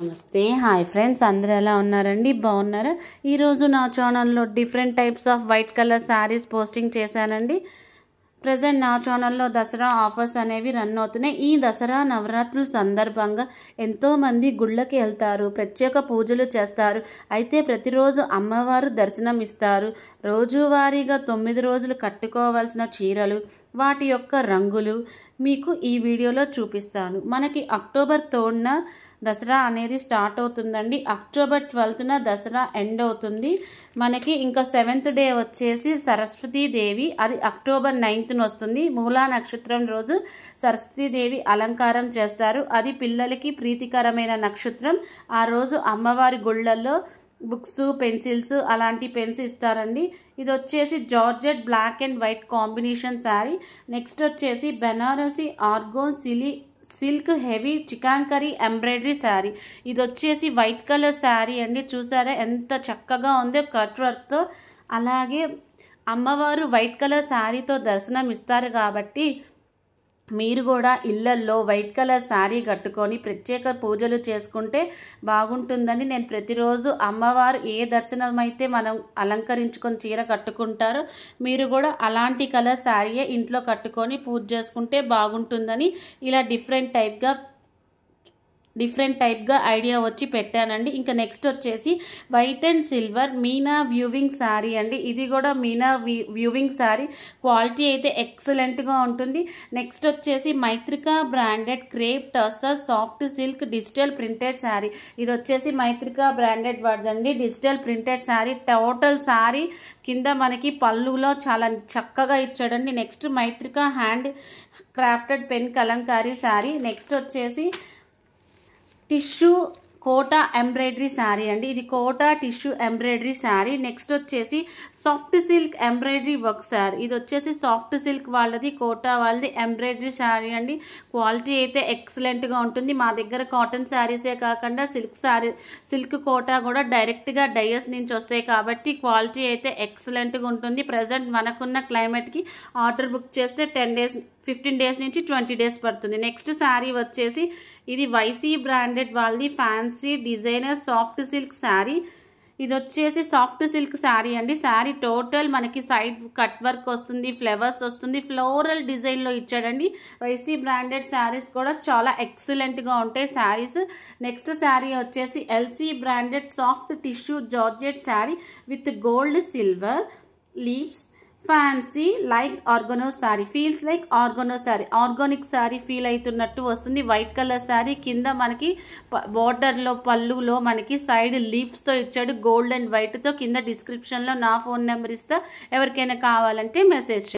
నమస్తే hi friends, అందరూ ఎలా ఉన్నారండి? బాగున్నారా? ఈరోజు నా ఛానల్లో different types off white colour saris posting చేశానండి. ప్రజెంట్ నా ఛానల్లో దసరా ఆఫర్స్ అనేవి రన్ అవుతున్నాయి. ఈ దసరా నవరాత్రుల సందర్భంగా ఎంతోమంది గుళ్ళకి వెళ్తారు, ప్రత్యేక పూజలు చేస్తారు. అయితే ప్రతిరోజు అమ్మవారు దర్శనం ఇస్తారు. రోజువారీగా 9 రోజులు కట్టుకోవాల్సిన చీరలు, వాటి యొక్క రంగులు మీకు ఈ వీడియోలో చూపిస్తాను. మనకి అక్టోబర్ 3న దసరా అనేది స్టార్ట్ అవుతుందండి. అక్టోబర్ 12న దసరా ఎండ్ అవుతుంది. మనకి ఇంకా 7th డే వచ్చేసి సరస్వతీదేవి, అది అక్టోబర్ 9న వస్తుంది. మూలా నక్షత్రం రోజు సరస్వతీదేవి అలంకారం చేస్తారు. అది పిల్లలకి ప్రీతికరమైన నక్షత్రం. ఆ రోజు అమ్మవారి గుళ్ళల్లో బుక్స్, పెన్సిల్స్, అలాంటి పెన్స్ ఇస్తారండి. ఇది వచ్చేసి georgette black and white combination sari. Next వచ్చేసి బెనారసి ఆర్గోన్ silk heavy chikankari embroidery sari. ఇది వచ్చేసి వైట్ కలర్ శారీ అండి. చూసారా ఎంత చక్కగా ఉందో కట్ వర్క్తో. అలాగే అమ్మవారు వైట్ కలర్ శారీతో దర్శనం ఇస్తారు కాబట్టి మీరు కూడా ఇళ్లల్లో వైట్ కలర్ శారీ కట్టుకొని ప్రత్యేక పూజలు చేసుకుంటే బాగుంటుందని నేను ప్రతిరోజు అమ్మవారు ఏ దర్శనం అయితే మనం అలంకరించుకొని చీర కట్టుకుంటారో మీరు కూడా అలాంటి కలర్ శారీయే ఇంట్లో కట్టుకొని పూజ చేసుకుంటే బాగుంటుందని ఇలా డిఫరెంట్ టైప్గా ఐడియా వచ్చి పెట్టానండి. ఇంకా నెక్స్ట్ వచ్చేసి white and silver Meena viewing sari అండి. ఇది కూడా మీనా వ్యూవింగ్ శారీ. క్వాలిటీ అయితే ఎక్సలెంట్గా ఉంటుంది. నెక్స్ట్ వచ్చేసి Maitrika branded crepe tussar soft silk digital printed sari. ఇది వచ్చేసి మైత్రికా బ్రాండెడ్ వాడదండి, digital printed sari. Total sari కింద మనకి పళ్ళులో చాలా చక్కగా ఇచ్చాడండి. Next Maitrika handcrafted pen kalamkari sari. Next వచ్చేసి టిష్యూ కోటా ఎంబ్రాయిడరీ శారీ అండి. ఇది Kota tissue embroidery sari. Next వచ్చేసి soft silk embroidery work sari. ఇది వచ్చేసి సాఫ్ట్ సిల్క్ వాళ్ళది, కోటా వాళ్ళది ఎంబ్రాయిడరీ శారీ అండి. క్వాలిటీ అయితే ఎక్సలెంట్గా ఉంటుంది. మా దగ్గర కాటన్ శారీసే కాకుండా సిల్క్ కోటా కూడా డైరెక్ట్గా డయస్ నుంచి వస్తాయి కాబట్టి క్వాలిటీ అయితే ఎక్సలెంట్గా ఉంటుంది. ప్రజెంట్ మనకున్న క్లైమేట్కి ఆర్డర్ బుక్ చేస్తే 15 డేస్ నుంచి 20 డేస్ పడుతుంది. నెక్స్ట్ శారీ వచ్చేసి ఇది వైసీ బ్రాండెడ్ వాళ్ళది fancy designer soft silk sari. ఇది వచ్చేసి సాఫ్ట్ సిల్క్ శారీ అండి. శారీ టోటల్ మనకి సైడ్ కట్ వర్క్ వస్తుంది, ఫ్లవర్స్ వస్తుంది, ఫ్లోరల్ డిజైన్లో ఇచ్చాడండి. వైసీ బ్రాండెడ్ శారీస్ కూడా చాలా ఎక్సలెంట్గా ఉంటాయి శారీస్. నెక్స్ట్ శారీ వచ్చేసి LC branded soft tissue georgette sari with gold silver leaves fancy like organo sari. Feels like organo sari, organic sari feel అవుతున్నట్టు వస్తుంది. White colour sari. కింద మనకి బార్డర్లో పళ్ళులో మనకి సైడ్ లీవ్స్తో ఇచ్చాడు, గోల్డ్ అండ్ వైట్తో. కింద డిస్క్రిప్షన్లో నా ఫోన్ నెంబర్ ఇస్తా, ఎవరికైనా కావాలంటే మెసేజ్